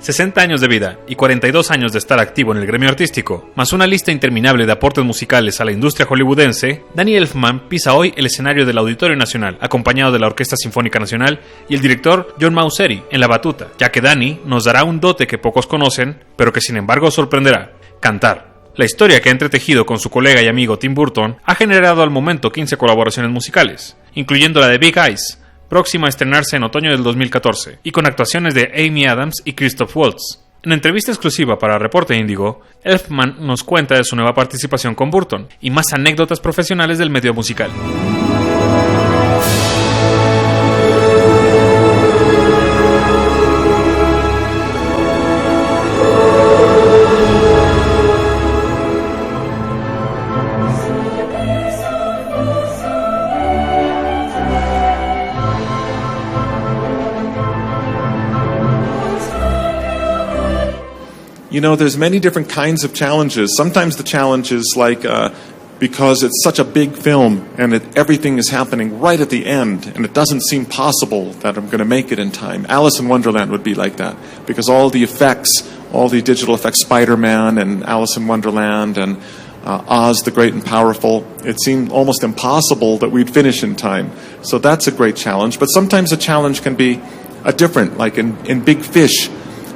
60 años de vida y 42 años de estar activo en el gremio artístico, más una lista interminable de aportes musicales a la industria hollywoodense, Danny Elfman pisa hoy el escenario del Auditorio Nacional, acompañado de la Orquesta Sinfónica Nacional y el director John Mauceri en la batuta, ya que Danny nos dará un dote que pocos conocen, pero que sin embargo sorprenderá: cantar. La historia que ha entretejido con su colega y amigo Tim Burton ha generado al momento 15 colaboraciones musicales, incluyendo la de Big Eyes, próxima a estrenarse en otoño del 2014, y con actuaciones de Amy Adams y Christoph Waltz. En entrevista exclusiva para Reporte Indigo, Elfman nos cuenta de su nueva participación con Burton y más anécdotas profesionales del medio musical. You know, there's many different kinds of challenges. Sometimes the challenge is like, because it's such a big film and everything is happening right at the end and it doesn't seem possible that I'm going to make it in time. Alice in Wonderland would be like that, because all the effects, all the digital effects, Spider-Man and Alice in Wonderland and Oz the Great and Powerful, it seemed almost impossible that we'd finish in time. So that's a great challenge. But sometimes a challenge can be a different, like in Big Fish,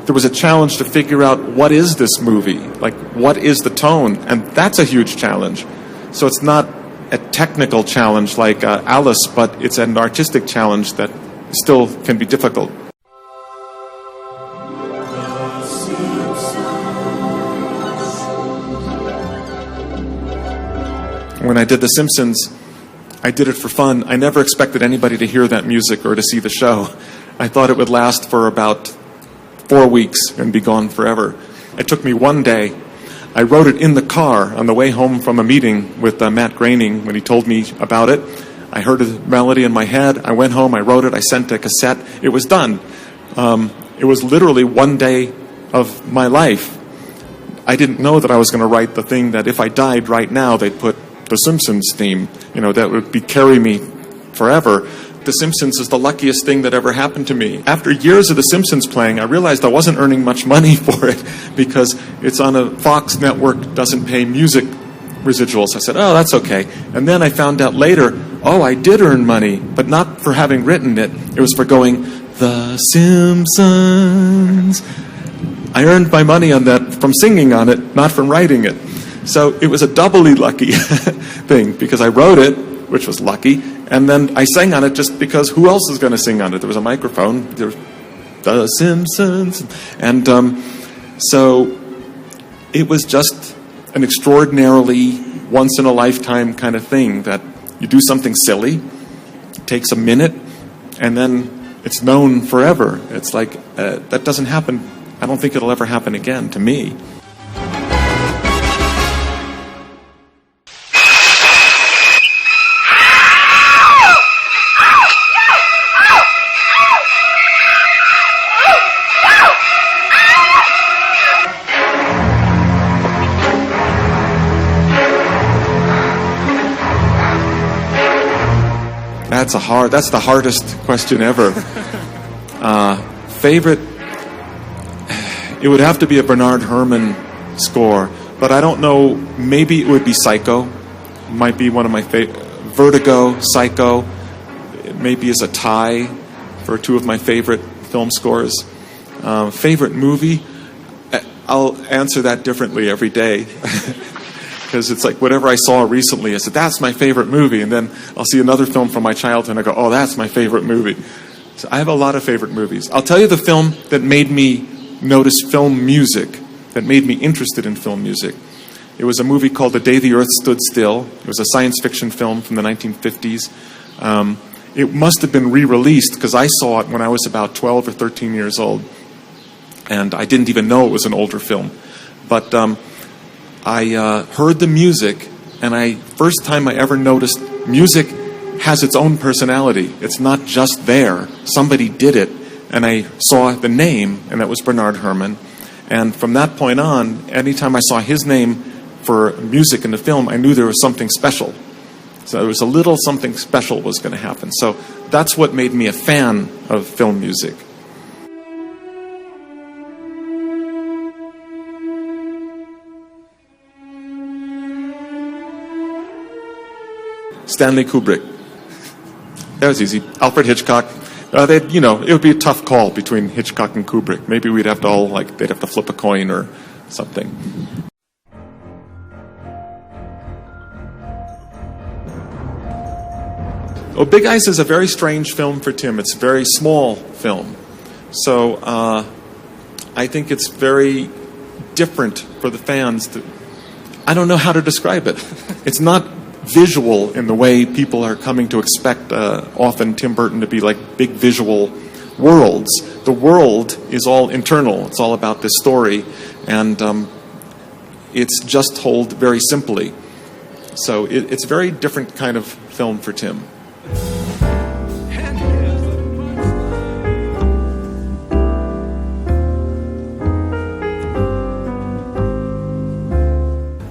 there was a challenge to figure out what is this movie, like what is the tone, and that's a huge challenge. So it's not a technical challenge like Alice, but it's an artistic challenge that still can be difficult. When I did The Simpsons, I did it for fun. I never expected anybody to hear that music or to see the show. I thought it would last for about 4 weeks and be gone forever. It took me one day. I wrote it in the car on the way home from a meeting with Matt Groening when he told me about it. I heard a melody in my head. I went home, I wrote it, I sent a cassette. It was done. It was literally one day of my life. I didn't know that I was going to write the thing that if I died right now, they'd put the Simpsons theme, you know, that would carry me forever. The Simpsons is the luckiest thing that ever happened to me. After years of The Simpsons playing, I realized I wasn't earning much money for it because it's on a Fox network, doesn't pay music residuals. I said, oh, that's okay. And then I found out later, oh, I did earn money, but not for having written it. It was for going, The Simpsons. I earned my money on that from singing on it, not from writing it. So it was a doubly lucky thing because I wrote it, which was lucky, and then I sang on it just because who else is going to sing on it? There was a microphone, there was The Simpsons, and so it was just an extraordinarily once-in-a-lifetime kind of thing that you do something silly, it takes a minute, and then it's known forever. It's like, that doesn't happen. I don't think it'll ever happen again to me. That's the hardest question ever. Favorite, it would have to be a Bernard Herrmann score, but I don't know, maybe it would be Psycho. It might be one of my favorite. Vertigo, Psycho, it maybe is a tie for two of my favorite film scores. Favorite movie, I'll answer that differently every day. Because it's like whatever I saw recently, I said, that's my favorite movie. And then I'll see another film from my childhood and I go, oh, that's my favorite movie. So I have a lot of favorite movies. I'll tell you the film that made me notice film music, that made me interested in film music. It was a movie called The Day the Earth Stood Still. It was a science fiction film from the 1950s. It must have been re-released because I saw it when I was about 12 or 13 years old. And I didn't even know it was an older film. But I heard the music, and first time I ever noticed music has its own personality. It's not just there. Somebody did it, and I saw the name, and that was Bernard Herrmann. And from that point on, anytime I saw his name for music in the film, I knew there was something special. So there was a little something special was going to happen. So that's what made me a fan of film music. Stanley Kubrick. That was easy. Alfred Hitchcock. It would be a tough call between Hitchcock and Kubrick. Maybe we'd have to they'd have to flip a coin or something. Well, Big Ice is a very strange film for Tim. It's a very small film. So I think it's very different for the fans. I don't know how to describe it. It's not visual in the way people are coming to expect often Tim Burton to be like big visual worlds. The world is all internal. It's all about this story, and it's just told very simply. So it's a very different kind of film for Tim.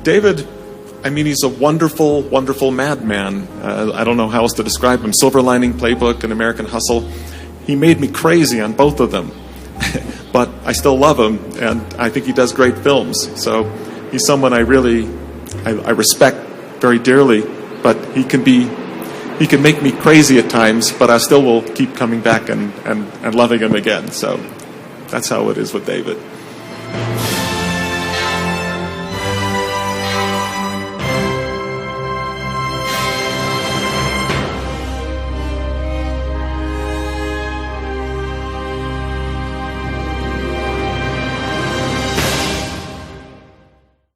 David, he's a wonderful, wonderful madman. I don't know how else to describe him. Silver Lining Playbook and American Hustle. He made me crazy on both of them. But I still love him, and I think he does great films. So he's someone I respect very dearly, but he can make me crazy at times, but I still will keep coming back and loving him again. So that's how it is with David.